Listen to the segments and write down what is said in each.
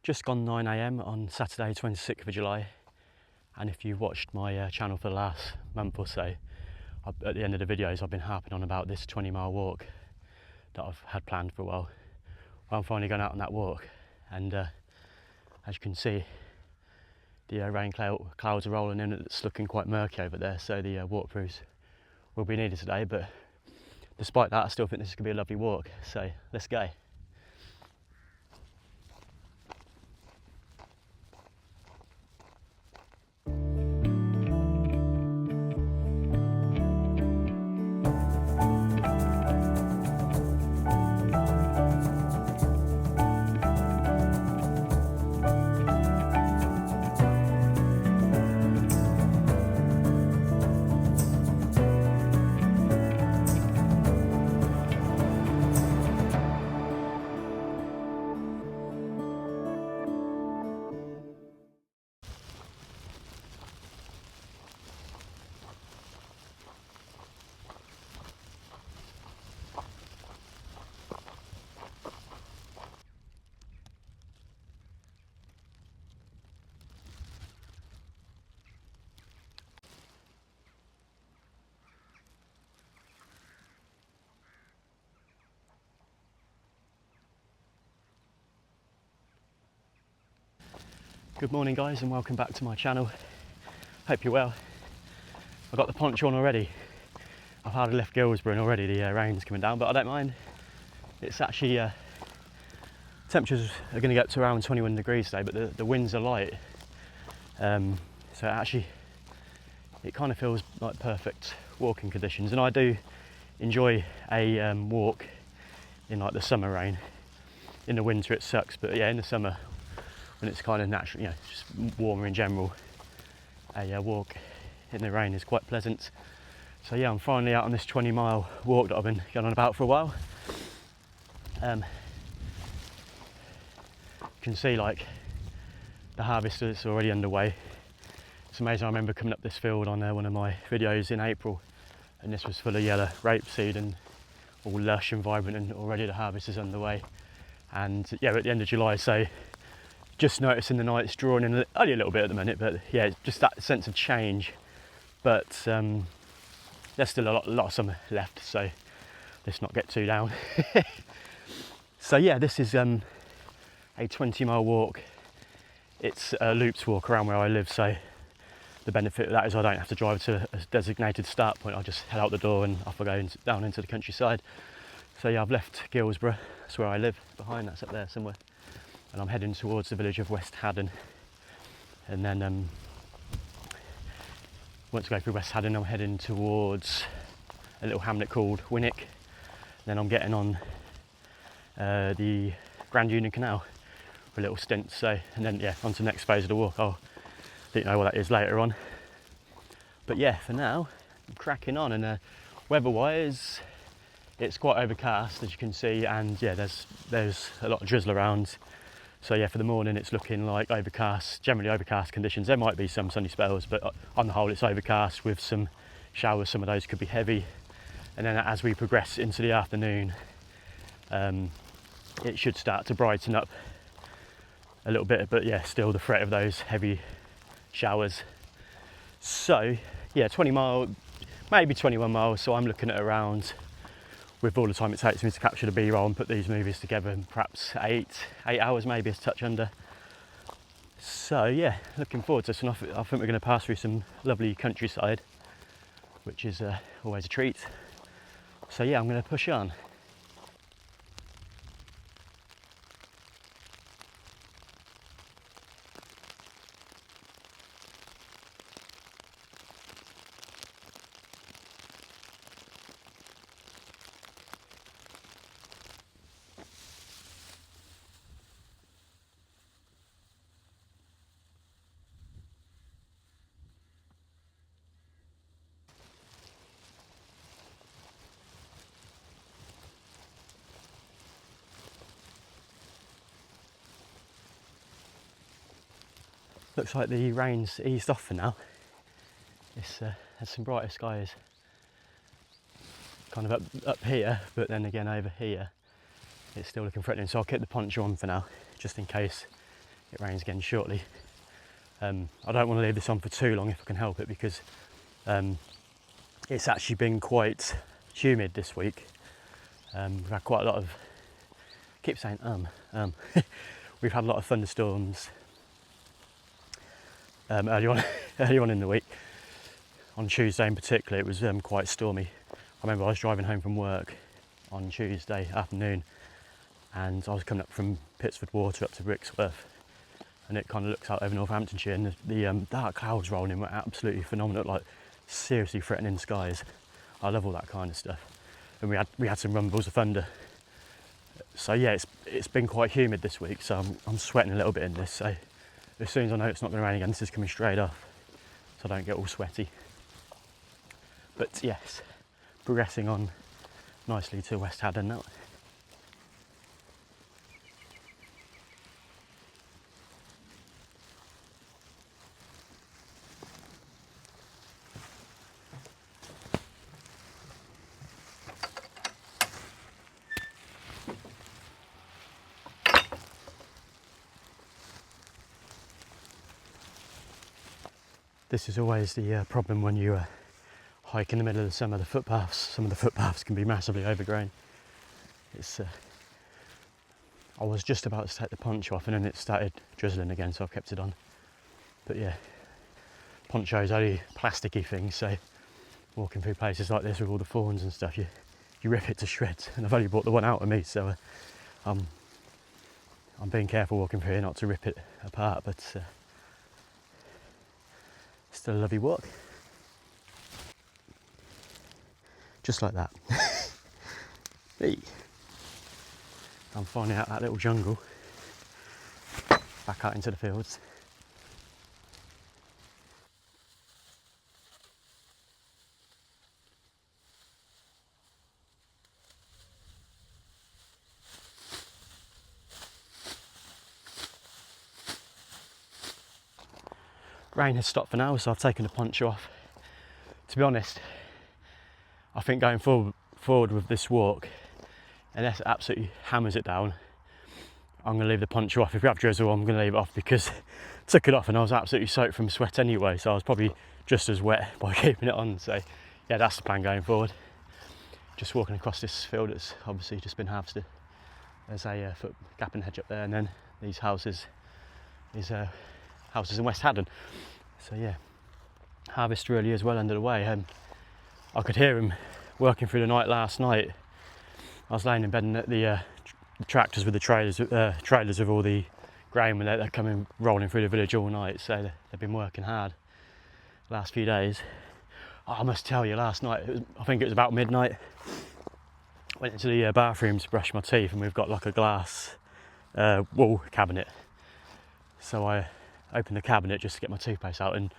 Just gone 9 AM on Saturday 26th of July, and if you've watched my channel for the last month or so, at the end of the videos I've been harping on about this 20-mile walk that I've had planned for a while. Well, I'm finally going out on that walk, and as you can see, the rain clouds are rolling in. It's looking quite murky over there, so the walkthroughs will be needed today, but despite that I still think this is going to be a lovely walk, so let's go. Good morning guys, and welcome back to my channel. Hope you're well. I've got the poncho on already. I've hardly left Guilsborough and already the rain's coming down, but I don't mind. It's actually, temperatures are going to get to around 21 degrees today, but the winds are light. So actually, it kind of feels like perfect walking conditions, and I do enjoy a walk in like the summer rain. In the winter it sucks, but yeah, in the summer, when it's kind of natural, you know, just warmer in general, a walk in the rain is quite pleasant. So yeah, I'm finally out on this 20-mile walk that I've been going on about for a while. You can see like the harvest is already underway. It's amazing. I remember coming up this field on one of my videos in April, and this was full of yellow rapeseed and all lush and vibrant, and already the harvest is underway. And yeah, we're at the end of July, so just noticing the nights drawing in only a little bit at the minute, but yeah, just that sense of change. But there's still a lot of summer left, so let's not get too down. So yeah, this is a 20-mile walk. It's a looped walk around where I live, so the benefit of that is I don't have to drive to a designated start point. I just head out the door and off I go down into the countryside. So yeah, I've left Guilsborough, that's where I live, behind, that's up there somewhere. And I'm heading towards the village of West Haddon, and then once I go through West Haddon I'm heading towards a little hamlet called Winwick. Then I'm getting on the Grand Union Canal for a little stint, so, and then yeah, on to the next phase of the walk. I'll let you know what that is later on, but yeah, for now I'm cracking on. And weather wise it's quite overcast, as you can see, and yeah, there's a lot of drizzle around. So yeah, for the morning it's looking like overcast, generally overcast conditions. There might be some sunny spells, but on the whole it's overcast with some showers. Some of those could be heavy. And then as we progress into the afternoon, it should start to brighten up a little bit, but yeah, still the threat of those heavy showers. So yeah, 20 mile, maybe 21 miles. So I'm looking at around, with all the time it takes me to capture the B-roll and put these movies together, perhaps 8 hours, maybe a touch under. So yeah, looking forward to this. And I think we're going to pass through some lovely countryside, which is always a treat. So yeah, I'm going to push on. Looks like the rain's eased off for now. It's there's some brighter skies kind of up here, but then again over here it's still looking threatening, so I'll keep the poncho on for now, just in case it rains again shortly. I don't want to leave this on for too long if I can help it, because it's actually been quite humid this week. We've had quite a lot of, I keep saying we've had a lot of thunderstorms early on in the week. On Tuesday in particular, it was quite stormy. I remember I was driving home from work on Tuesday afternoon, and I was coming up from Pittsford Water up to Brixworth, and it kind of looks out over Northamptonshire, and the dark clouds rolling in were absolutely phenomenal, like seriously threatening skies. I love all that kind of stuff. And we had some rumbles of thunder. So yeah, it's been quite humid this week, so I'm sweating a little bit in this. So as soon as I know it's not going to rain again, this is coming straight off, so I don't get all sweaty. But yes, progressing on nicely to West Haddon now. This is always the problem when you hike in the middle of the summer. The footpaths, some of the footpaths can be massively overgrown. It's I was just about to take the poncho off, and then it started drizzling again, so I've kept it on. But yeah, poncho's only plasticky things, so walking through places like this with all the thorns and stuff, you rip it to shreds. And I've only brought the one out of me, so I'm being careful walking through here not to rip it apart, but still a lovely walk. Just like that. Hey. I'm finding out that little jungle. Back out into the fields. Rain has stopped for now, so I've taken the poncho off. To be honest, I think going forward with this walk, unless it absolutely hammers it down, I'm going to leave the poncho off. If we have drizzle, I'm going to leave it off, because I took it off and I was absolutely soaked from sweat anyway, so I was probably just as wet by keeping it on. So yeah, that's the plan going forward. Just walking across this field that's obviously just been harvested. There's a foot gap and hedge up there, and then these houses in West Haddon. So yeah, harvest really is well under the way. I could hear him working through the night last night. I was laying in bed, and the tractors with the trailers with all the grain, when they're coming rolling through the village all night, so they've been working hard the last few days. I must tell you, last night, I think it was about midnight, went into the bathroom to brush my teeth, and we've got like a glass wall cabinet, so I opened the cabinet just to get my toothpaste out, and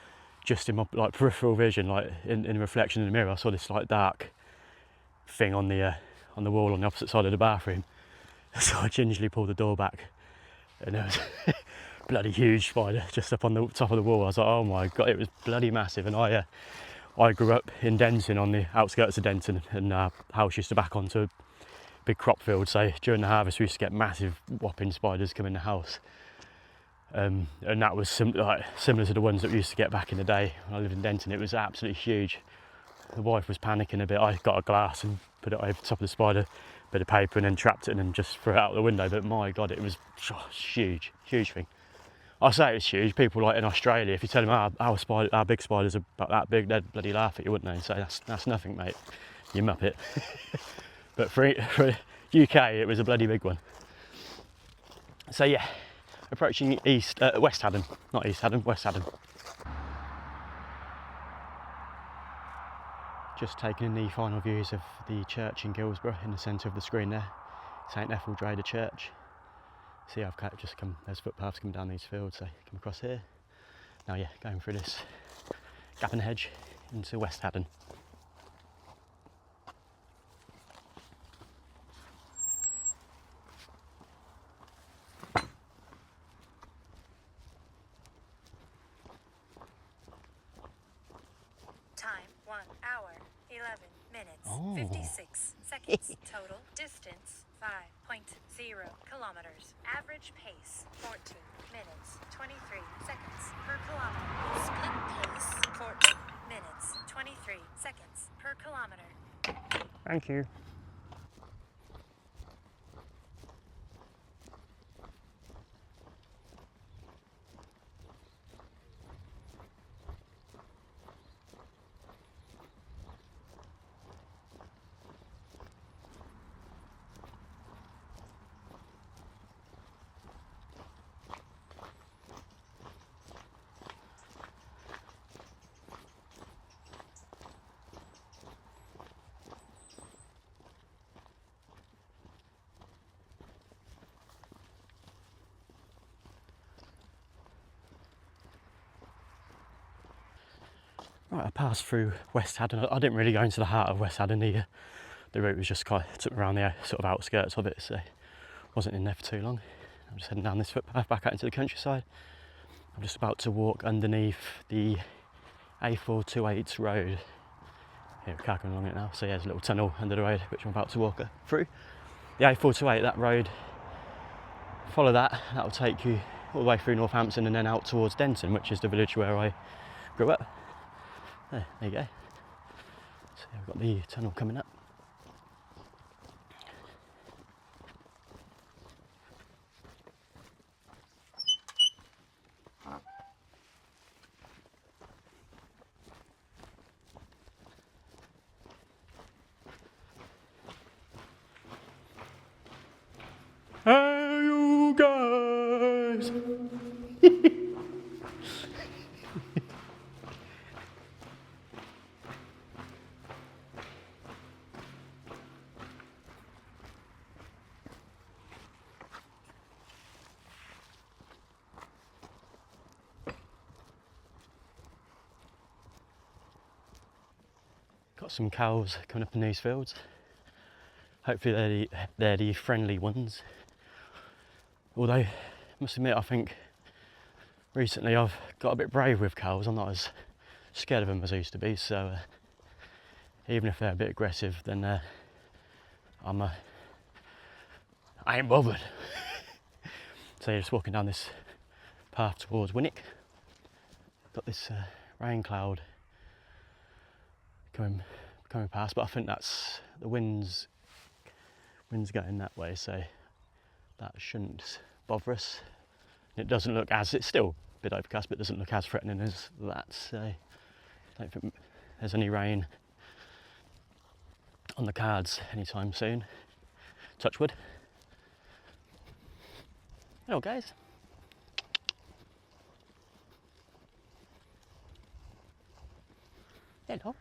just in my like peripheral vision, like in the reflection in the mirror, I saw this like dark thing on the wall on the opposite side of the bathroom. So I gingerly pulled the door back, and there was a bloody huge spider just up on the top of the wall. I was like, oh my god, it was bloody massive. And I grew up in Denton, on the outskirts of Denton, and our house used to back onto a big crop field, so during the harvest we used to get massive whopping spiders come in the house. And that was similar to the ones that we used to get back in the day when I lived in Denton. It was absolutely huge. The wife was panicking a bit. I got a glass and put it over the top of the spider, bit of paper, and then trapped it, and then just threw it out the window. But my god, it was huge thing. I say it's huge. People like in Australia, if you tell them our big spiders are about that big, they'd bloody laugh at you, wouldn't they? So that's nothing, mate. You muppet. But for UK, it was a bloody big one. So yeah, approaching West Haddon, not East Haddon, West Haddon. Just taking in the final views of the church in Guilsborough, in the centre of the screen there, St Etheldreda Church. See, I've just come, there's footpaths coming down these fields, so come across here. Now yeah, going through this gap and hedge into West Haddon. Time 1 hour, 11 minutes, 56 seconds. Total distance 5.0 kilometers. Average pace 14 minutes 23 seconds per kilometer. Split pace 14 minutes 23 seconds per kilometer. Thank you. Right, I passed through West Haddon. I didn't really go into the heart of West Haddon either. The route was just kind of took me around the sort of outskirts of it, so I wasn't in there for too long. I'm just heading down this footpath back out into the countryside. I'm just about to walk underneath the A428 road. Here, we're carrying along it now. So yeah, there's a little tunnel under the road which I'm about to walk through. The A428, that road, follow that, that'll take you all the way through Northampton and then out towards Denton, which is the village where I grew up. There you go. So yeah, we've got the tunnel coming up. Hey you guys! Got some cows coming up in these fields. Hopefully they're the friendly ones. Although, I must admit, I think recently I've got a bit brave with cows. I'm not as scared of them as I used to be, so even if they're a bit aggressive, then I ain't bothered. So you're just walking down this path towards Winwick. Got this rain cloud coming past, but I think that's the wind's going that way, so that shouldn't bother us. It doesn't look as, it's still a bit overcast, but it doesn't look as threatening as that, so I don't think there's any rain on the cards anytime soon. Touch wood. Hello guys. Hello.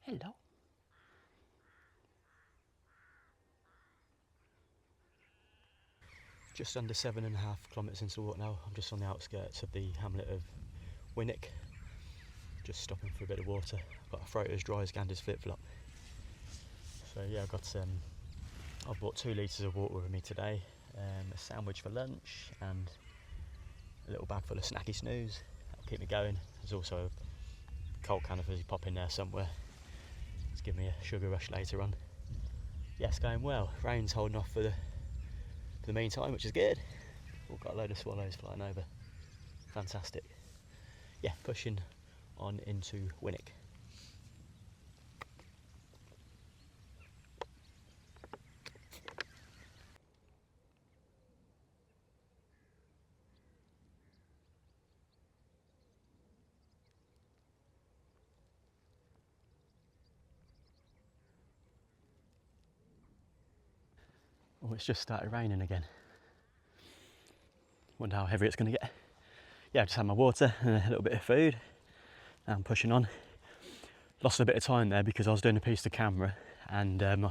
Hello. Just under 7.5 kilometres into the walk now. I'm just on the outskirts of the hamlet of Winwick. Just stopping for a bit of water. I've got a throat as dry as Gandhi's flip-flop. So yeah, I've bought 2 litres of water with me today, a sandwich for lunch and a little bag full of snacky snooze. That'll keep me going. There's also a cold can of fizzy pop in there somewhere. It's give me a sugar rush later on. Yes, going well. Rain's holding off for the meantime, which is good. We've got a load of swallows flying over. Fantastic. Yeah, pushing on into Winwick. Oh, it's just started raining again. Wonder how heavy it's going to get. Yeah, I just had my water and a little bit of food. Now I'm pushing on. Lost a bit of time there because I was doing a piece to camera and my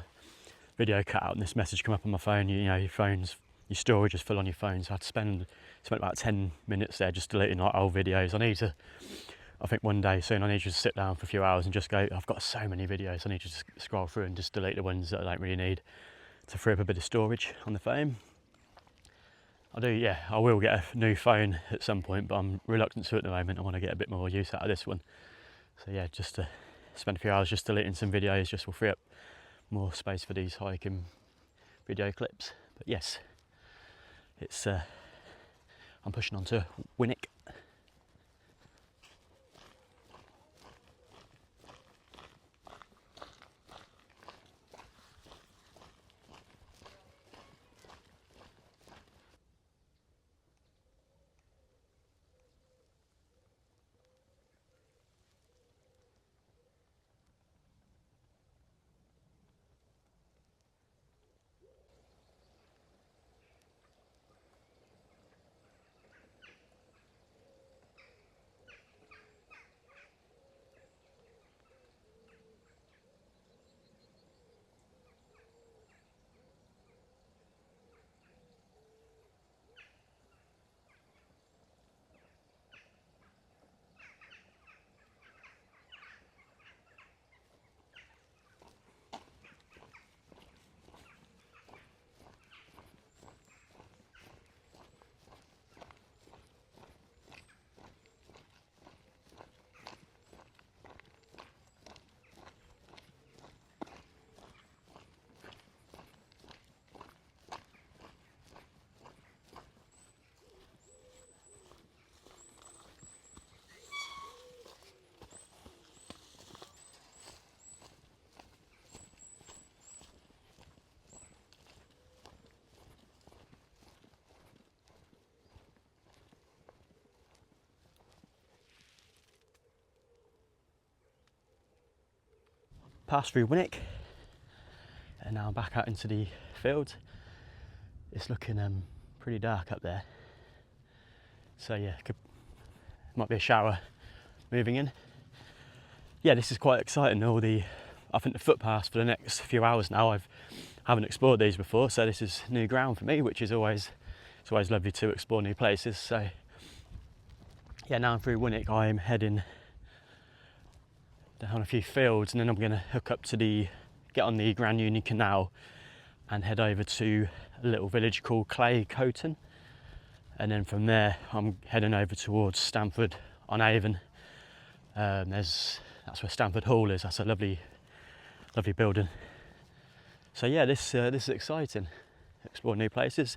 video cut out and this message come up on my phone. You know, your storage is full on your phone, so I had to spend about 10 minutes there just deleting like old videos. I think one day soon I need to just sit down for a few hours and just go, I've got so many videos, I need to just scroll through and just delete the ones that I don't really need to free up a bit of storage on the phone. I will get a new phone at some point, but I'm reluctant to at the moment. I want to get a bit more use out of this one. So yeah, just to spend a few hours just deleting some videos just will free up more space for these hiking video clips. But yes, it's I'm pushing on to Winwick. Passed through Winwick and now I'm back out into the fields. It's looking pretty dark up there, so yeah, might be a shower moving in. Yeah, this is quite exciting. I think the footpaths for the next few hours now, I haven't explored these before, so this is new ground for me, which is always lovely to explore new places. So yeah, now I'm through Winwick, I'm heading down a few fields, and then I'm going to hook up to get on the Grand Union Canal and head over to a little village called Coton, and then from there I'm heading over towards Stanford on Avon. That's where Stanford Hall is. That's a lovely building. So yeah, this is exciting. Explore new places.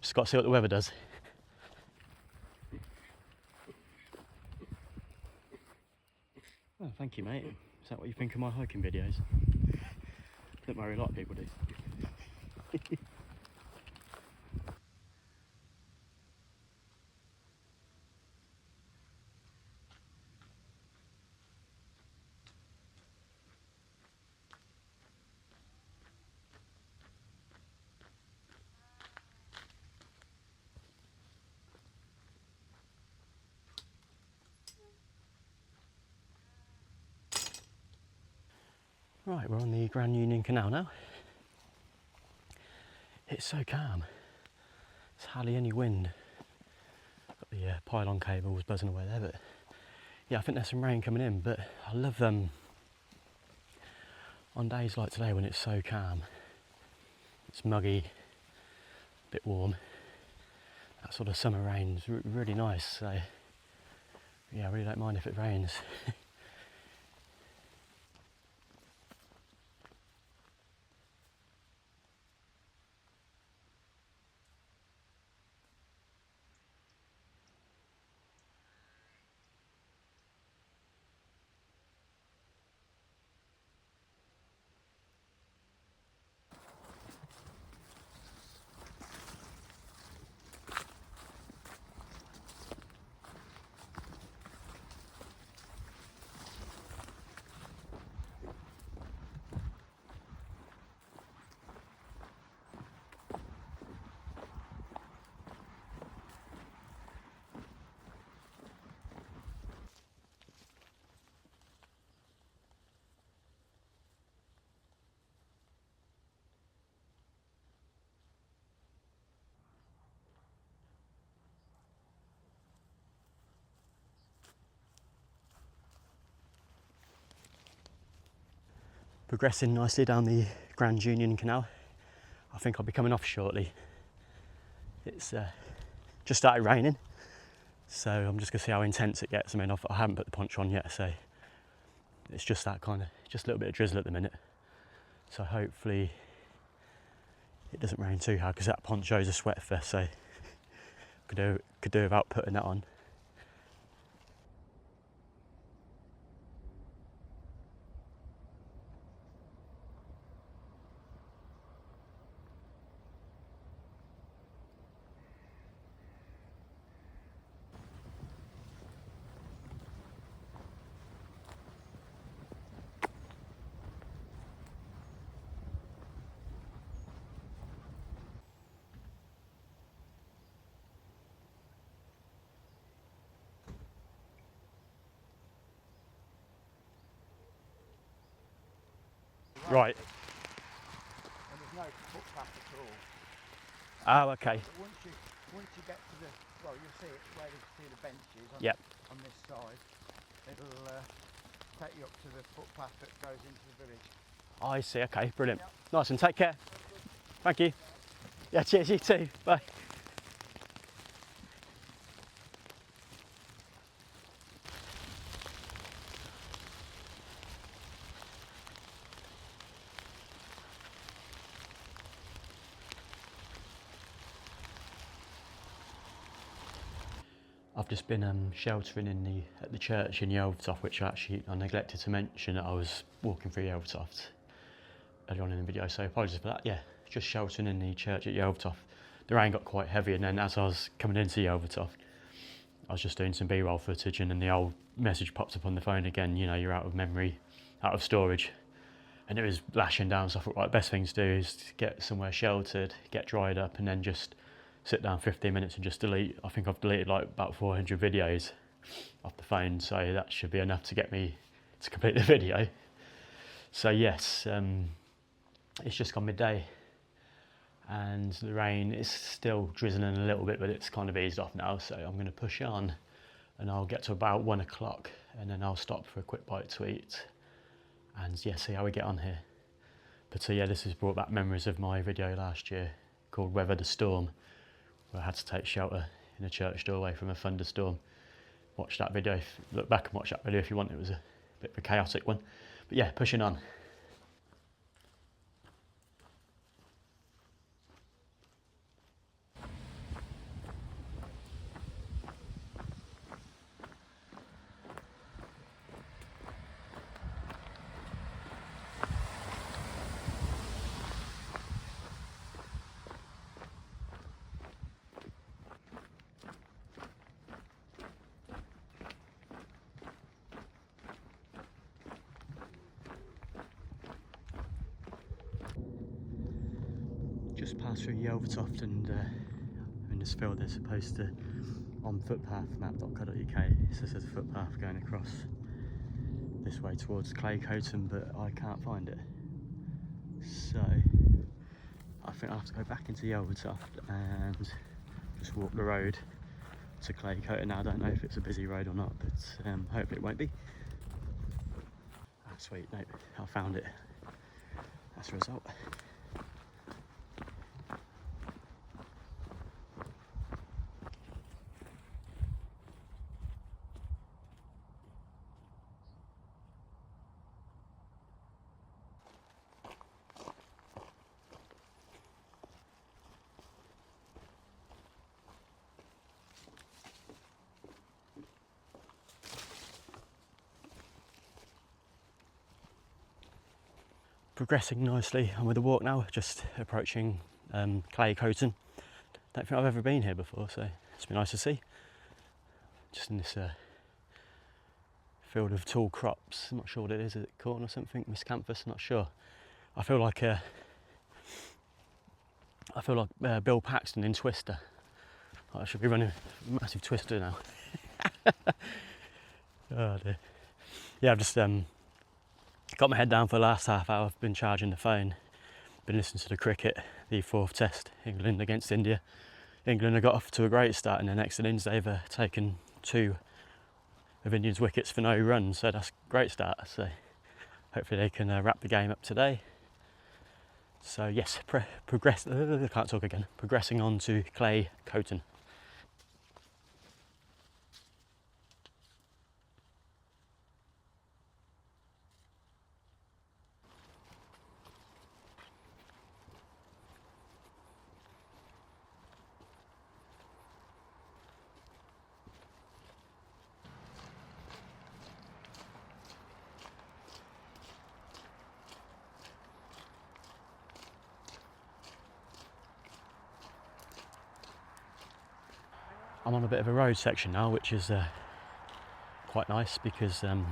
Just got to see what the weather does. Oh, thank you, mate. Is that what you think of my hiking videos? Don't worry, a lot of people do. Right, we're on the Grand Union Canal now. It's so calm. There's hardly any wind. Got the pylon cables buzzing away there, but yeah, I think there's some rain coming in. But I love on days like today when it's so calm. It's muggy, a bit warm. That sort of summer rain's really nice. So yeah, I really don't mind if it rains. Progressing nicely down the Grand Union Canal. I think I'll be coming off shortly. It's just started raining, so I'm just going to see how intense it gets. I mean, I haven't put the poncho on yet, so it's just that kind of, just a little bit of drizzle at the minute. So hopefully it doesn't rain too hard, because that poncho's a sweat fest, so could do without putting that on. Right. And there's no footpath at all. Oh, okay. But once you get to the, well, you'll see it where you see the benches on, Yep. on this side. It'll take you up to the footpath that goes into the village. I see. Okay, brilliant. Yep. Nice, and take care. Thank you. Yeah, cheers, you too. Bye. I've just been sheltering at the church in Yelvertoft, which I neglected to mention that I was walking through Yelvertoft earlier on in the video, so apologies for that. Yeah, just sheltering in the church at Yelvertoft. The rain got quite heavy, and then as I was coming into Yelvertoft, I was just doing some B-roll footage, and then the old message popped up on the phone again, you know, you're out of memory, out of storage. And it was lashing down, so I thought, right, the best thing to do is to get somewhere sheltered, get dried up, and then just sit down 15 minutes and just delete. I think I've deleted like about 400 videos off the phone, so that should be enough to get me to complete the video. So yes, it's just gone midday, and the rain is still drizzling a little bit, but it's kind of eased off now, so I'm going to push on, and I'll get to about 1 o'clock, and then I'll stop for a quick bite to eat, and yeah, see how we get on here. But yeah, this has brought back memories of my video last year called Weather the Storm, where I had to take shelter in a church doorway from a thunderstorm. Watch that video, look back and watch that video if you want. It was a bit of a chaotic one. But yeah, pushing on. Just passed through Yelvertoft, and in this field they're supposed to, on footpathmap.co.uk, it says there's a footpath going across this way towards Coton, but I can't find it. So I think I'll have to go back into Yelvertoft and just walk the road to Coton. Now I don't know if it's a busy road or not, but hopefully it won't be. Ah, sweet, nope, I found it. That's the result. Progressing nicely on with the walk now, just approaching Coton. Don't think I've ever been here before, so it's been nice to see. Just in this field of tall crops. I'm not sure what it is it corn or something? Miscanthus, not sure. I feel like Bill Paxton in Twister. I should be running a massive Twister now. Oh dear. Yeah, I've just got my head down for the last half hour. I've been charging the phone, been listening to the cricket, the 4th test, England against India. England have got off to a great start in their next innings. They've taken 2 of India's wickets for no runs, so that's a great start. So hopefully they can wrap the game up today. So yes, progressing on to Coton. I'm on a bit of a road section now, which is quite nice because the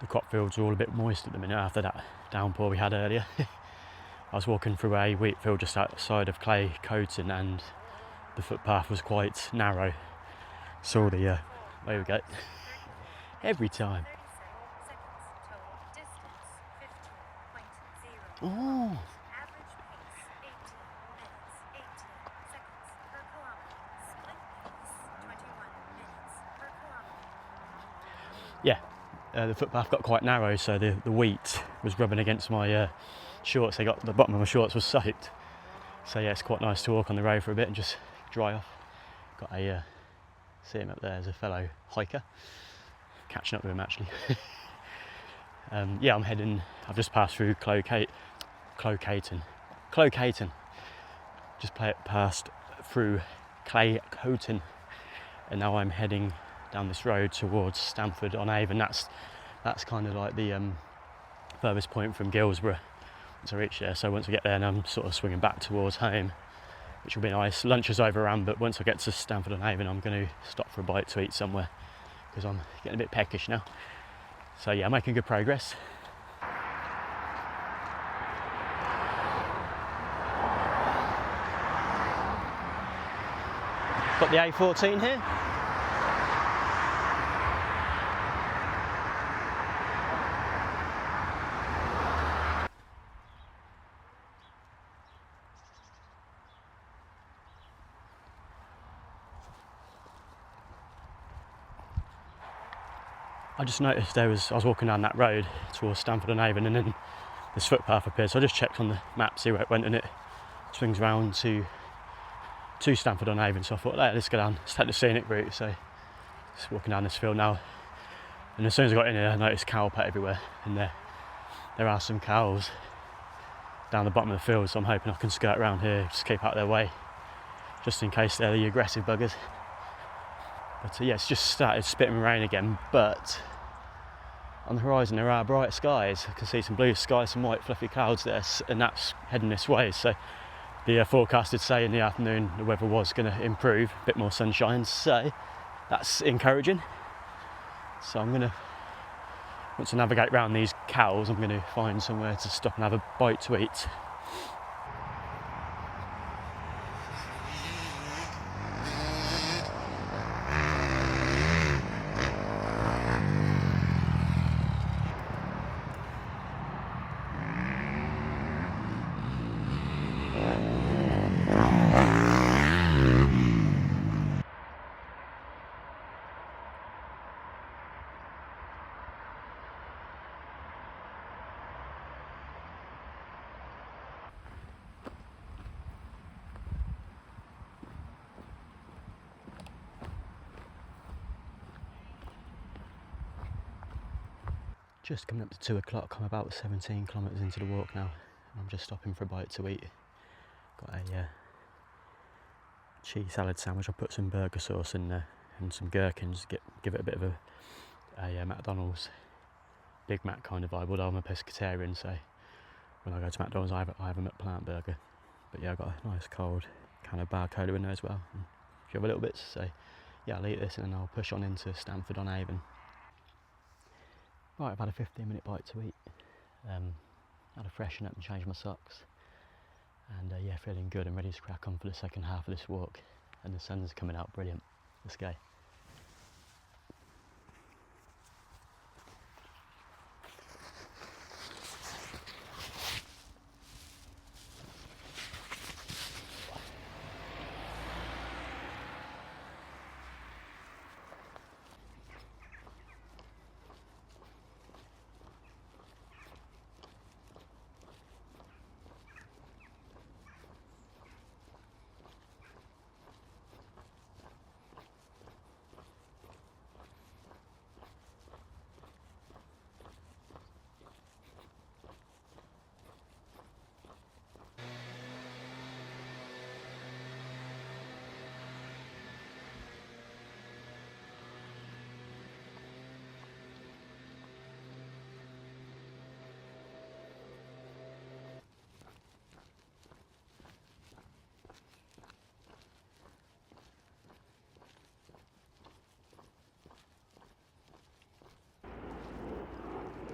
crop fields are all a bit moist at the minute after that downpour we had earlier. I was walking through a wheat field just outside of Coton, and the footpath was quite narrow. Saw the there we go. Every time. 36 seconds total. Distance 15.0. Oh, Average pace 18 minutes 18 seconds per kilometer. Split pace 21 minutes per kilometer. yeah. The footpath got quite narrow, so the wheat was rubbing against my shorts. The bottom of my shorts was soaked. So yeah, it's quite nice to walk on the road for a bit and just dry off. Got a see him up there as a fellow hiker. Catching up with him actually. Yeah, I've just passed through Coton. Just passed through Coton, and now I'm heading down this road towards Stanford on Avon. That's kind of like the furthest point from Guilsborough once I reach there. So once I get there, and I'm sort of swinging back towards home, which will be nice. Lunch is overrun, but once I get to Stanford on Avon, I'm going to stop for a bite to eat somewhere because I'm getting a bit peckish now. So yeah, making good progress. Got the A14 here. I just noticed I was walking down that road towards Stanford on Avon, and then this footpath appeared. So I just checked on the map, see where it went, and it swings round to Stanford on Avon. So I thought, let's go down, let's take the scenic route. So just walking down this field now, and as soon as I got in here, I noticed cow pet everywhere, and there are some cows down the bottom of the field. So I'm hoping I can skirt around here, just keep out of their way, just in case they're the aggressive buggers. But yeah, it's just started spitting rain again, but on the horizon there are bright skies. I can see some blue skies, some white fluffy clouds there, and that's heading this way. So the forecast did say in the afternoon the weather was going to improve, a bit more sunshine, so that's encouraging. So once I navigate around these cows, I'm going to find somewhere to stop and have a bite to eat. Just coming up to 2 o'clock, I'm about 17 kilometres into the walk now. I'm just stopping for a bite to eat. Got a cheese salad sandwich. I put some burger sauce in there and some gherkins, give it a bit of a McDonald's Big Mac kind of vibe, although I'm a pescatarian, so when I go to McDonald's I have a McPlant burger. But yeah, I've got a nice cold kind of bar cola in there as well, and a few other little bits. So yeah, I'll eat this and then I'll push on into Stanford on Avon. Right, I've had a 15-minute bite to eat. Had to freshen up and change my socks. And yeah, feeling good and ready to crack on for the second half of this walk. And the sun's coming out brilliant. Let's go.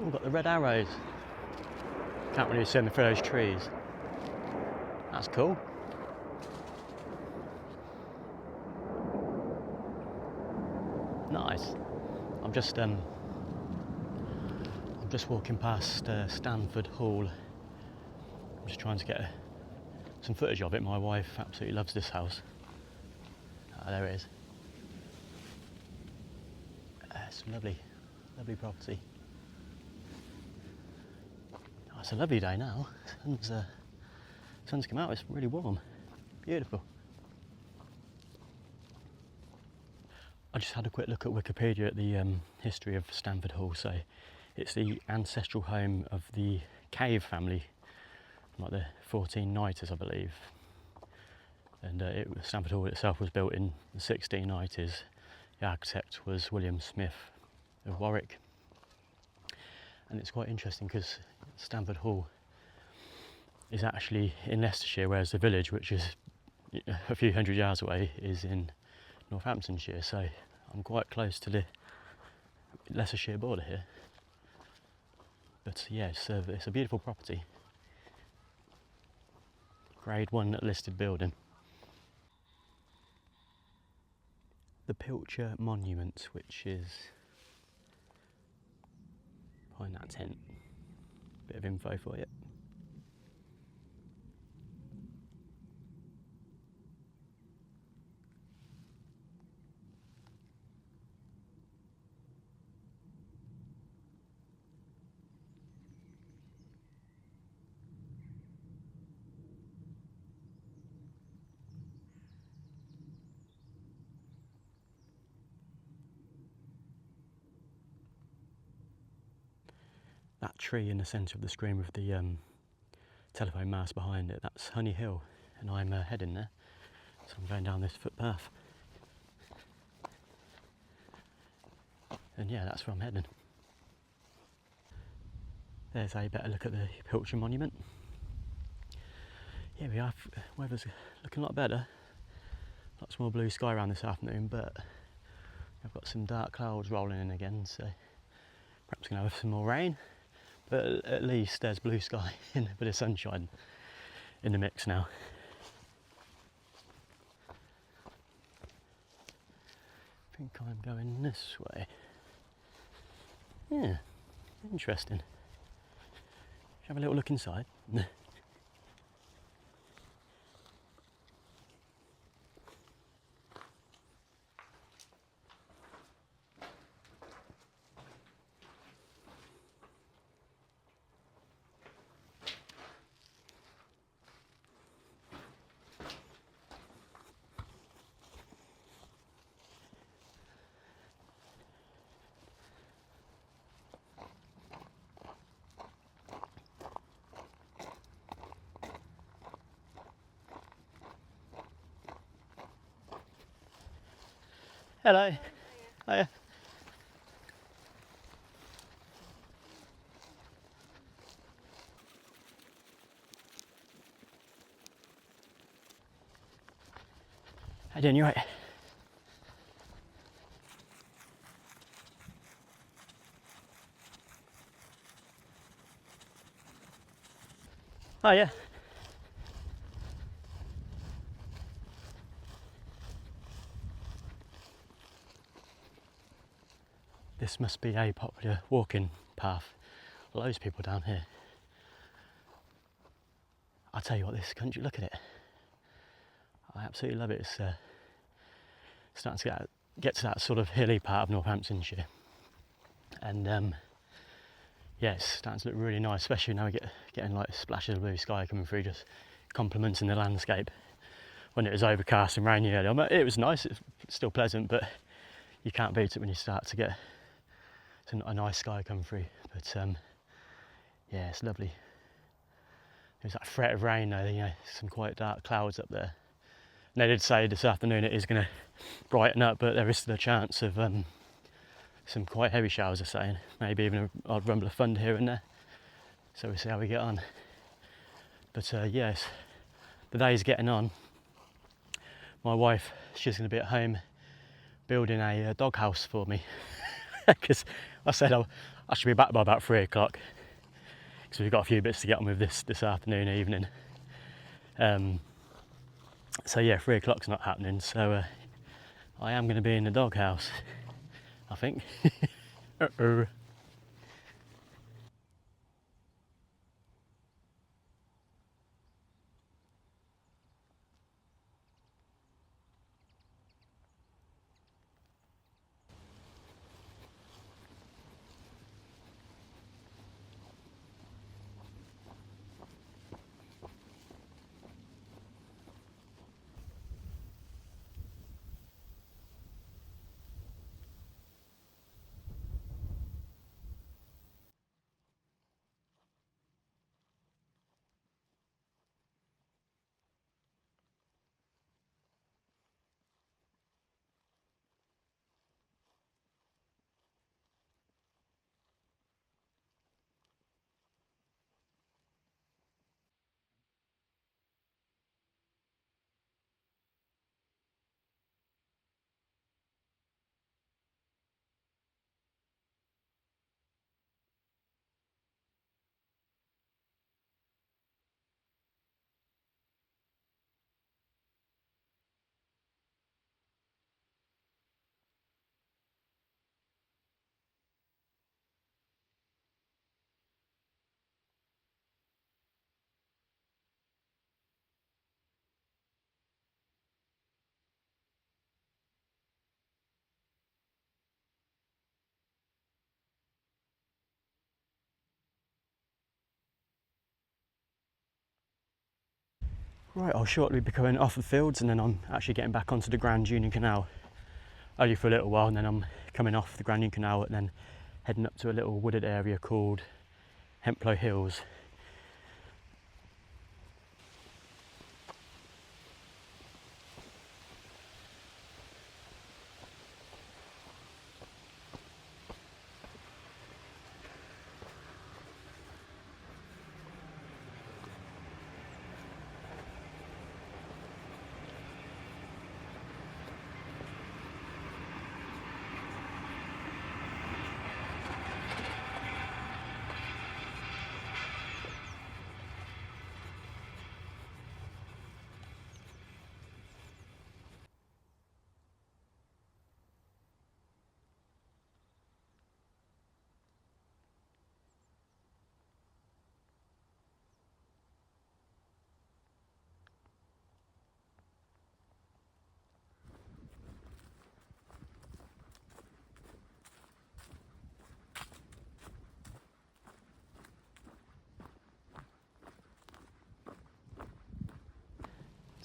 We've got the red arrows. Can't really see them through those trees. That's cool. Nice. I'm just walking past Stanford Hall. I'm just trying to get some footage of it. My wife absolutely loves this house. There it is. It's a lovely property. Oh, it's a lovely day now. Sun's come out. It's really warm. Beautiful. I just had a quick look at Wikipedia at the history of Stanford Hall. So it's the ancestral home of the Cave family, like the 1490s, I believe. And Stanford Hall itself was built in the 1690s. The architect was William Smith of Warwick. And it's quite interesting because Stanford Hall is actually in Leicestershire, whereas the village, which is a few hundred yards away, is in Northamptonshire. So I'm quite close to the Leicestershire border here. But yeah, it's a beautiful property. Grade 1 listed building. The Pilcher Monument, which is behind that tent. Bit of info for you. That tree in the centre of the screen with the telephone mast behind it, that's Honey Hill, and I'm heading there. So I'm going down this footpath. And yeah, that's where I'm heading. There's a better look at the Pilcher Monument. Here we are, weather's looking a lot better. Lots more blue sky around this afternoon, but I've got some dark clouds rolling in again, so perhaps going to have some more rain. But at least there's blue sky and a bit of sunshine in the mix now. I think I'm going this way. Yeah, interesting. Shall we have a little look inside? Hello. Hiya. How you doing? You right? Oh yeah. This must be a popular walking path. Loads of people down here. I'll tell you what, this country, look at it. I absolutely love it. It's starting to get to that sort of hilly part of Northamptonshire. And yeah, it's starting to look really nice, especially now we're getting like splashes of blue sky coming through, just complementing the landscape. When it was overcast and rainy earlier, it was nice, it's still pleasant, but you can't beat it when you start to get a nice sky come through. But yeah, it's lovely. There's that threat of rain though, you know, some quite dark clouds up there. And they did say this afternoon it is going to brighten up, but there is still a chance of some quite heavy showers, they're saying. Maybe even an odd rumble of thunder here and there. So we'll see how we get on. But yes, the day's getting on. My wife, she's going to be at home building a doghouse for me. Because I said I should be back by about 3 o'clock because we've got a few bits to get on with this afternoon, evening. So yeah, 3 o'clock's not happening, so I am going to be in the doghouse, I think. Uh-oh. Right, I'll shortly be going off the fields and then I'm actually getting back onto the Grand Union Canal. Only for a little while, and then I'm coming off the Grand Union Canal and then heading up to a little wooded area called Hemplow Hills.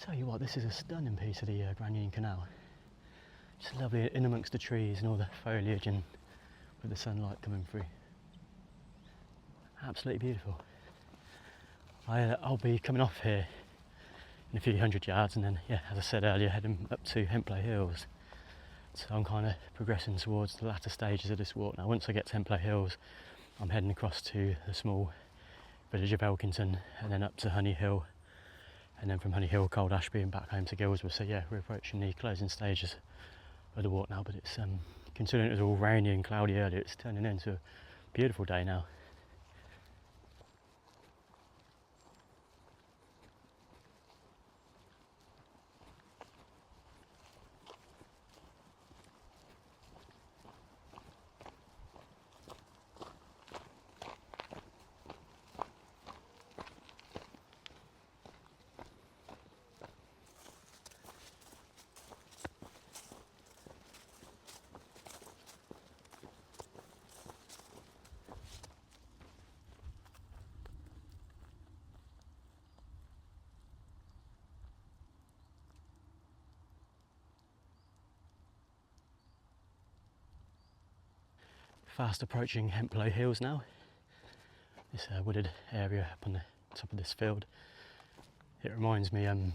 Tell you what, this is a stunning piece of the Grand Union Canal. Just lovely in amongst the trees and all the foliage and with the sunlight coming through. Absolutely beautiful. I'll be coming off here in a few hundred yards and then, yeah, as I said earlier, heading up to Hemplow Hills. So I'm kind of progressing towards the latter stages of this walk now. Once I get to Hemplow Hills, I'm heading across to the small village of Elkington and then up to Honey Hill, and then from Honey Hill, Cold Ashby and back home to Guilsborough. So yeah, we're approaching the closing stages of the walk now, but it's considering it was all rainy and cloudy earlier, it's turning into a beautiful day now. Fast approaching Hemplow Hills now. This wooded area up on the top of this field. It reminds me one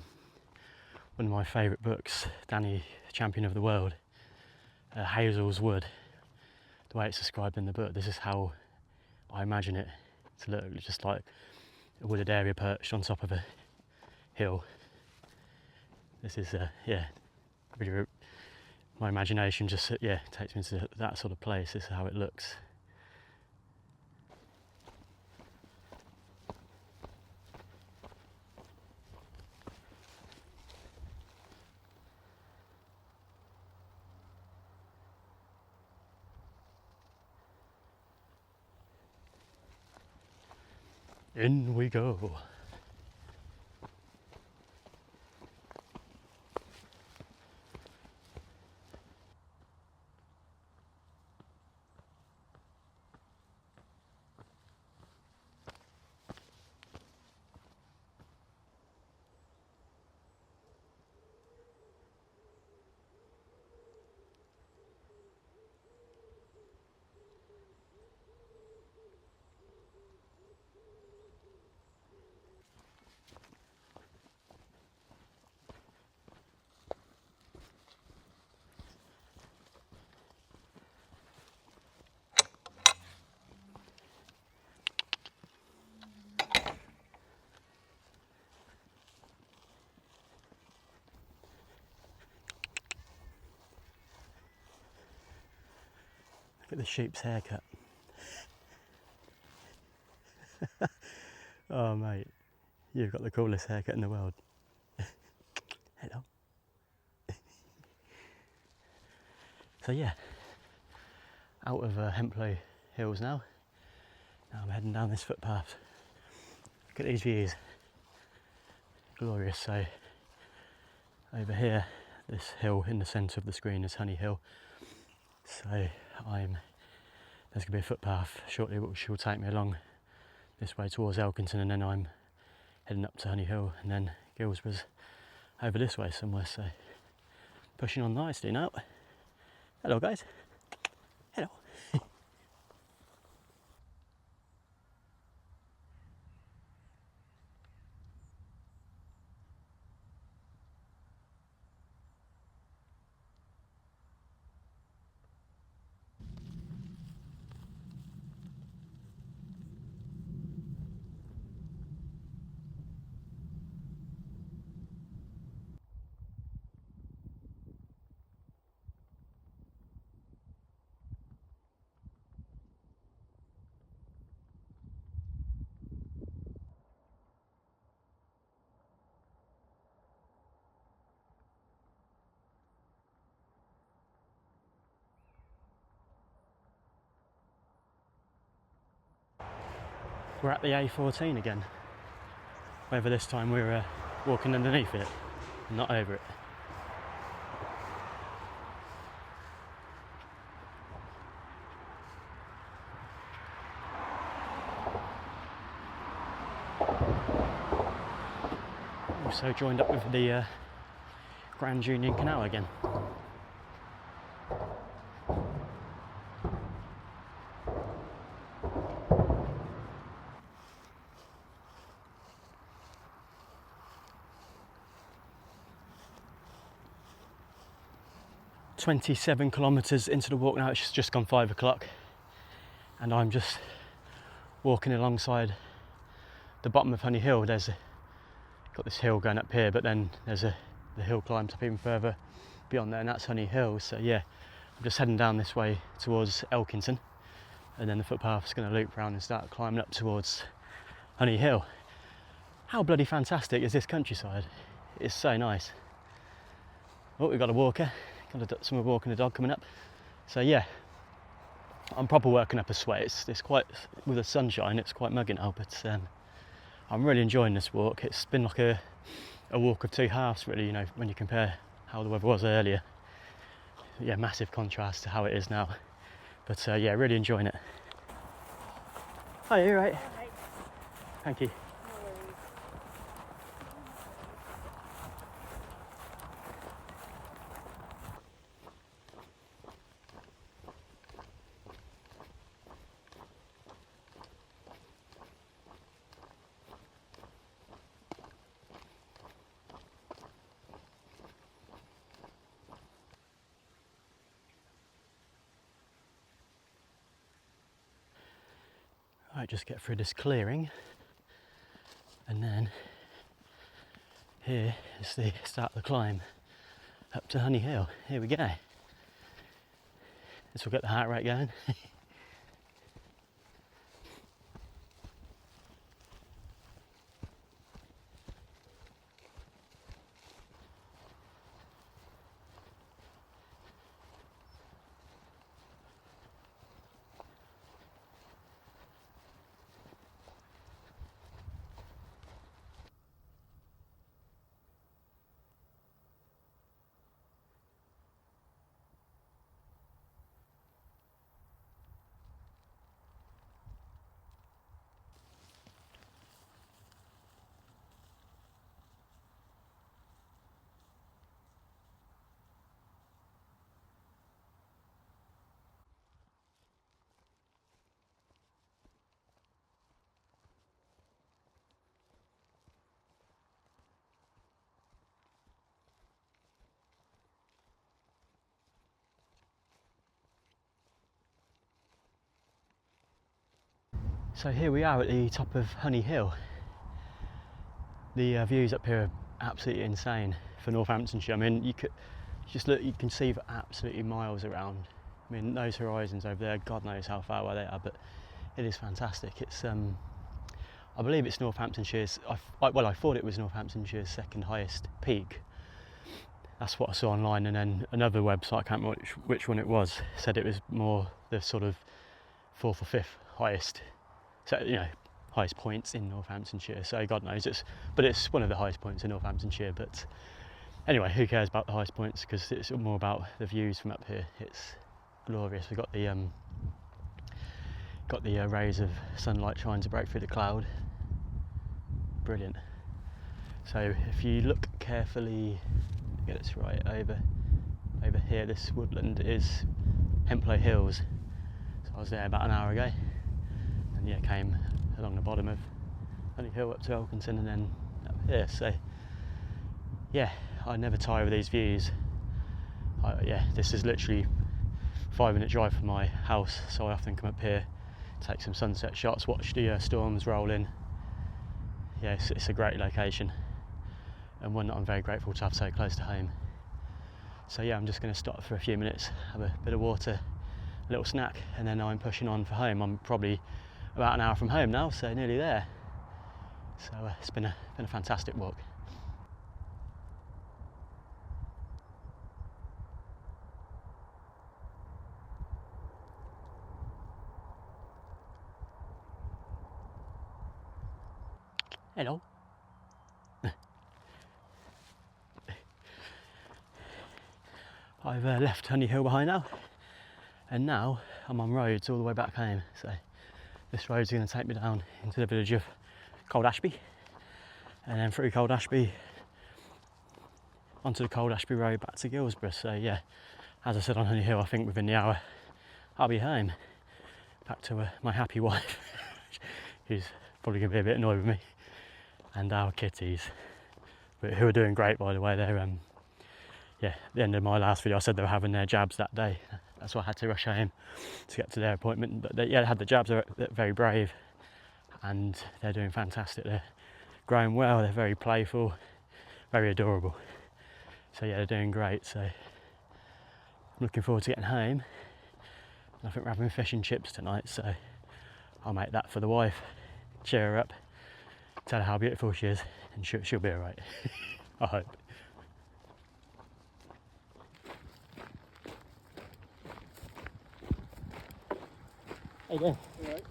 of my favourite books, Danny, Champion of the World, Hazel's Wood. The way it's described in the book, this is how I imagine it to look, just like a wooded area perched on top of a hill. This is, yeah, really, my imagination just, yeah, takes me to that sort of place. This is how it looks. In we go. Look at the sheep's haircut. Oh mate, you've got the coolest haircut in the world. Hello. So yeah, out of Hemplow Hills now. Now I'm heading down this footpath. Look at these views. Glorious. So over here, this hill in the centre of the screen is Honey Hill. So there's going to be a footpath shortly which will take me along this way towards Elkington, and then I'm heading up to Honey Hill, and then Guilsborough's over this way somewhere. So pushing on nicely now. Hello guys. Hello. We're at the A14 again. Whether this time we're walking underneath it, not over it. Also joined up with the Grand Union Canal again. 27 kilometres into the walk now. It's just gone 5 o'clock, and I'm just walking alongside the bottom of Honey Hill. There's got this hill going up here, but then there's the hill climbs up even further beyond there, and that's Honey Hill. So yeah, I'm just heading down this way towards Elkington, and then the footpath's going to loop round and start climbing up towards Honey Hill. How bloody fantastic is this countryside? It's so nice. Oh, we've got a walker. Someone walking the dog coming up. So yeah, I'm proper working up a sweat. It's quite, with the sunshine, it's quite muggy now, but I'm really enjoying this walk. It's been like a walk of two halves, really, you know, when you compare how the weather was earlier. Yeah, massive contrast to how it is now. But yeah, really enjoying it. Hi, you right? Hi. Thank you. No worries. Right, just get through this clearing, and then here is the start of the climb up to Honey Hill. Here we go. This will get the heart rate going. So here we are at the top of Honey Hill. The views up here are absolutely insane for Northamptonshire. I mean, you could just look, you can see for absolutely miles around. I mean, those horizons over there, God knows how far away they are, but it is fantastic. It's, I believe it's Northamptonshire's, well, I thought it was Northamptonshire's second highest peak. That's what I saw online, and then another website, I can't remember which one it was, said it was more the sort of fourth or fifth highest, so, you know, highest points in Northamptonshire. So God knows, but it's one of the highest points in Northamptonshire. But anyway, who cares about the highest points, because it's more about the views from up here. It's glorious. We've got the rays of sunlight trying to break through the cloud. Brilliant. So if you look carefully, get this right, over here, this woodland is Hemplow Hills. So I was there about an hour ago, and yeah, came along the bottom of Honey Hill up to Elkinson and then up here. So yeah, I never tire with these views. Yeah, this is literally 5-minute drive from my house, so I often come up here, take some sunset shots, watch the storms roll in. Yeah, it's a great location, and one that I'm very grateful to have so close to home. So yeah, I'm just going to stop for a few minutes, have a bit of water, a little snack, and then I'm pushing on for home. I'm probably about an hour from home now, so nearly there. So it's been a fantastic walk. Hello. I've left Honey Hill behind now, and now I'm on roads all the way back home. So this road's going to take me down into the village of Cold Ashby, and then through Cold Ashby onto the Cold Ashby road back to Guilsborough. So yeah, as I said on Honey Hill, I think within the hour I'll be home, back to my happy wife, who's probably going to be a bit annoyed with me, and our kitties, but who are doing great, by the way. They're yeah, at the end of my last video I said they were having their jabs that day. That's why I had to rush home to get to their appointment. But they had the jabs. They're very brave, and they're doing fantastic. They're growing well. They're very playful, very adorable. So yeah, they're doing great. So I'm looking forward to getting home. I think we're having fish and chips tonight, so I'll make that for the wife, cheer her up, tell her how beautiful she is, and she'll be alright. I hope. How you doing? All right.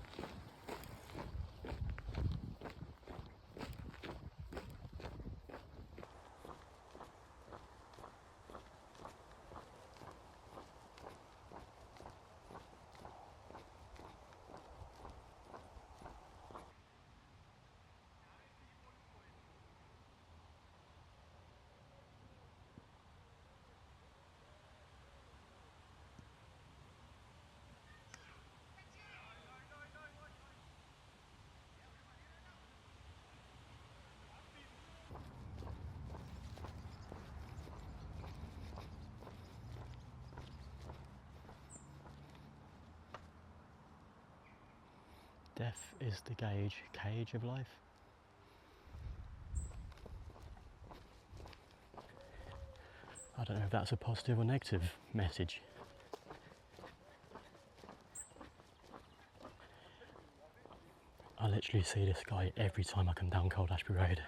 Death is the cage of life. I don't know if that's a positive or negative message. I literally see this guy every time I come down Cold Ashby Road.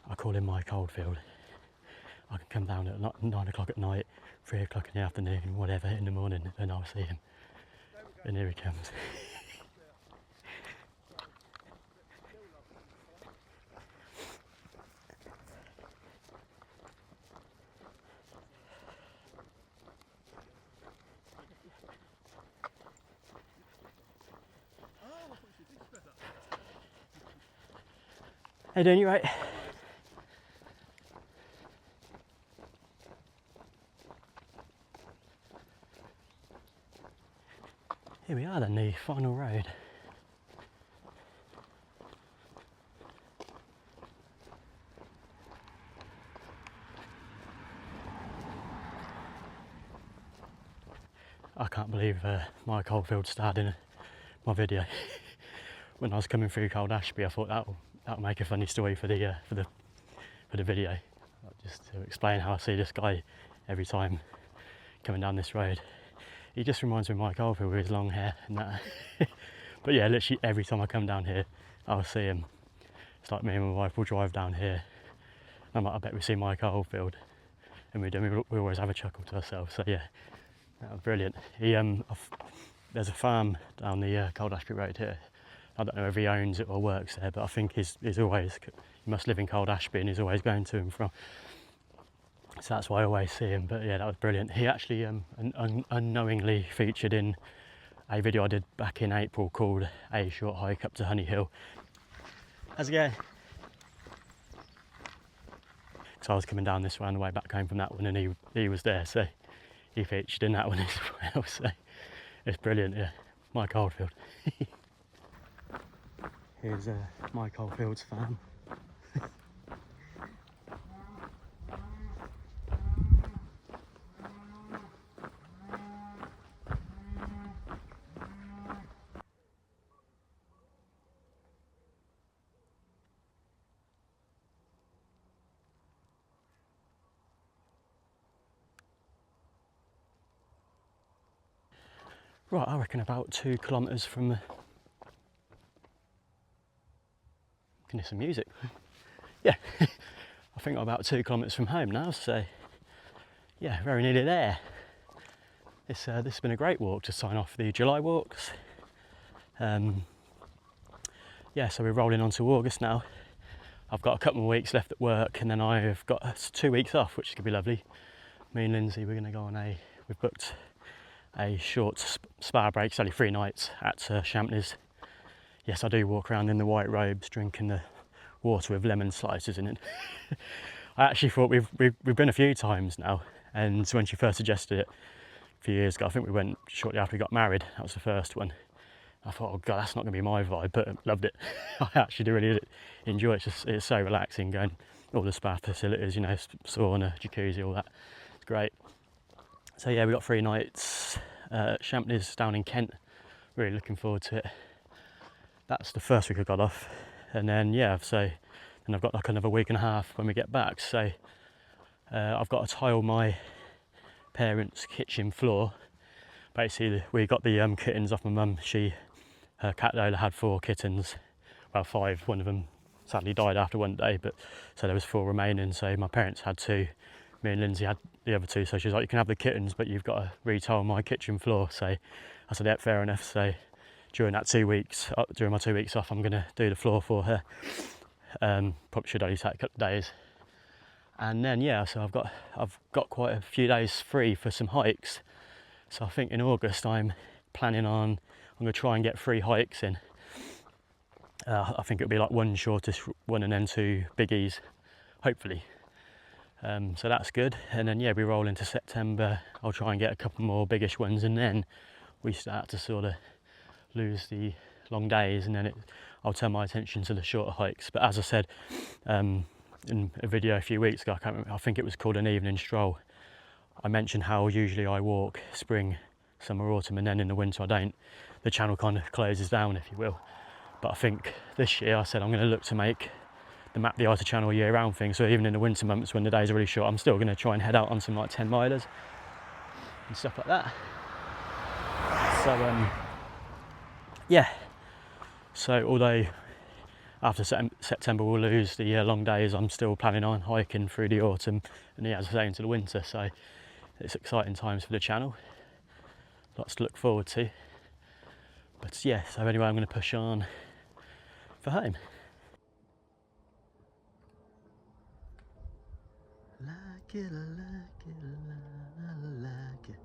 I call him my Oldfield. I can come down at 9 o'clock at night, 3 o'clock in the afternoon, whatever, in the morning, and I'll see him. And here he comes. How you doing? You right? Here we are then, the final road. I can't believe Mike Oldfield starred in my video. when I was coming through Cold Ashby, I thought that'll make a funny story for the video, just to explain how I see this guy every time coming down this road. He just reminds me of Mike Oldfield with his long hair and that. But yeah, literally every time I come down here, I'll see him. It's like me and my wife will drive down here. I'm like, I bet we see Mike Oldfield, and we always have a chuckle to ourselves. So yeah, that was brilliant. There's a farm down the Cold Ashby Road here. I don't know if he owns it or works there, but I think he must live in Cold Ashby and he's always going to and from. So that's why I always see him. But yeah, that was brilliant. He actually unknowingly featured in a video I did back in April called A Short Hike Up to Honey Hill. How's it going? So I was coming down this way on the way back home from that one, and he was there, so he featured in that one as well. So it's brilliant, yeah. Mike Oldfield. Here's Mike Oldfield's farm. Right, I reckon about 2 kilometres from the... Can hear some music. Yeah, I think I'm about 2 kilometres from home now, so yeah, very nearly there. This has been a great walk to sign off the July walks. Yeah, so we're rolling on to August now. I've got a couple more weeks left at work, and then I've got 2 weeks off, which is going to be lovely. Me and Lindsay, we're going to go on we've booked a short spa break. It's only 3 nights at Champneys. Yes, I do walk around in the white robes, drinking the water with lemon slices in it. I actually thought we've been a few times now, and when she first suggested it a few years ago, I think we went shortly after we got married. That was the first one. I thought, oh god, that's not going to be my vibe, but loved it. I actually do really enjoy it. It's so relaxing, going all the spa facilities, you know, sauna, jacuzzi, all that. It's great. So yeah, we got 3 nights at Champneys down in Kent. Really looking forward to it. That's the first week I got off, and then yeah, so then I've got like another week and a half when we get back. So I've got to tile my parents' kitchen floor. Basically, we got the kittens off my mum. Her cat Lola had 4 kittens, well 5. One of them sadly died after one day, but so there was 4 remaining. So my parents had 2. Me and Lindsay had the other 2. So she was like, you can have the kittens, but you've got to retile my kitchen floor. So I said, yeah, fair enough. So during that 2 weeks, during my 2 weeks off, I'm going to do the floor for her. Probably should only take a couple of days. And then yeah, so I've got quite a few days free for some hikes. So I think in August I'm planning on, I'm going to try and get 3 hikes in. I think it'll be like 1 shortest one and then 2 biggies, hopefully. So that's good. And then yeah, we roll into September. I'll try and get a couple more biggish ones, and then we start to sort of lose the long days, and then I'll turn my attention to the shorter hikes. But as I said in a video a few weeks ago, I can't remember, I think it was called an evening stroll, I mentioned how usually I walk spring, summer, autumn, and then in the winter I don't. The channel kind of closes down, if you will. But I think this year I said I'm going to look to make the Map the Icer channel year-round thing. So even in the winter months when the days are really short, I'm still going to try and head out on some like 10 milers and stuff like that. So yeah. So although after September we'll lose the long days, I'm still planning on hiking through the autumn and yeah, as I say, into the winter. So it's exciting times for the channel. Lots to look forward to. But yeah, so anyway, I'm going to push on for home. Like it, I like it, I like it.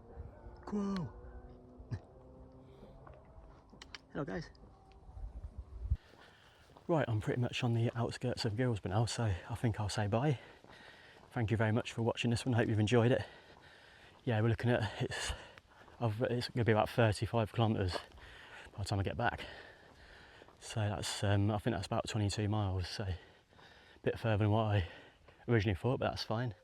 Whoa. Hello guys. Right, I'm pretty much on the outskirts of Guilsborough now, so I think I'll say bye. Thank you very much for watching this one, hope you've enjoyed it. Yeah, we're looking at, it's going to be about 35 kilometres by the time I get back. So that's, I think that's about 22 miles, so a bit further than what I originally thought, but that's fine.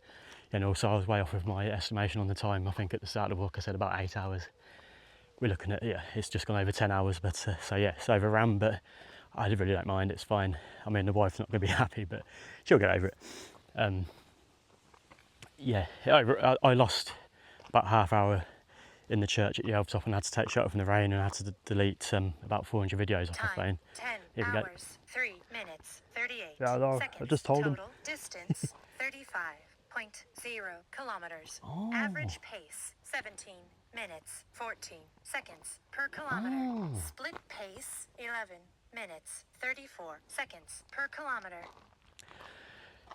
And also I was way off with my estimation on the time. I think at the start of the walk I said about 8 hours. We're looking at, yeah, it's just gone over 10 hours, but so yeah, it's overrun, but I really don't mind, it's fine. I mean, the wife's not going to be happy, but she'll get over it. Yeah, I lost about half hour in the church at Yelvertoft and had to take shelter from the rain, and I had to delete about 400 videos off my phone. 10 Here we go. hours, 3 minutes, 38 Yeah, I know. seconds. I just told him. Total distance, 35.0 kilometers. Oh. Average pace, 17 minutes, 14 seconds per kilometer. Oh. Split pace, 11 minutes, 34 seconds per kilometer.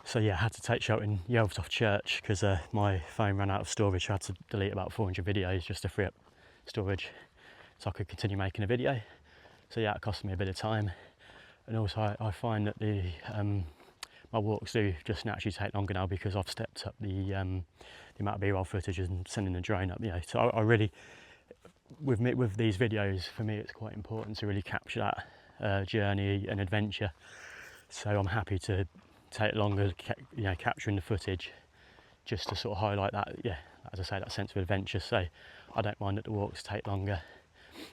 So yeah, I had to take shelter in Yelvertoft Church because my phone ran out of storage. I had to delete about 400 videos just to free up storage so I could continue making a video. So yeah, it cost me a bit of time. And also I find that my walks do just naturally take longer now because I've stepped up the amount of B-roll footage and sending the drone up. You know, so I really, with these videos, for me it's quite important to really capture that journey and adventure. So I'm happy to take longer, you know, capturing the footage just to sort of highlight that, yeah, as I say, that sense of adventure. So I don't mind that the walks take longer,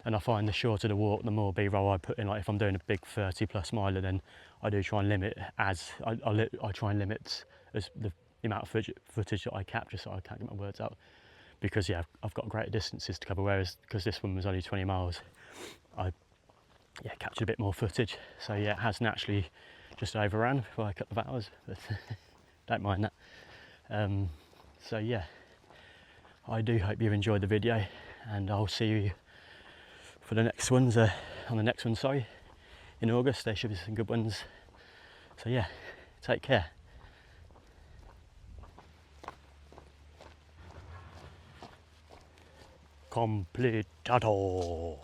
and I find the shorter the walk, the more B-roll I put in. Like if I'm doing a big 30+ miler, then I do try and limit I try and limit as the amount of footage that I capture, so I can't get my words out, because yeah, I've got greater distances to cover, whereas because this one was only 20 miles, I captured a bit more footage. So yeah, it has naturally just overran by a couple of hours, but don't mind that. So yeah, I do hope you've enjoyed the video, and I'll see you for the next ones, on the next one, sorry, in August. There should be some good ones. So yeah, take care. Completado.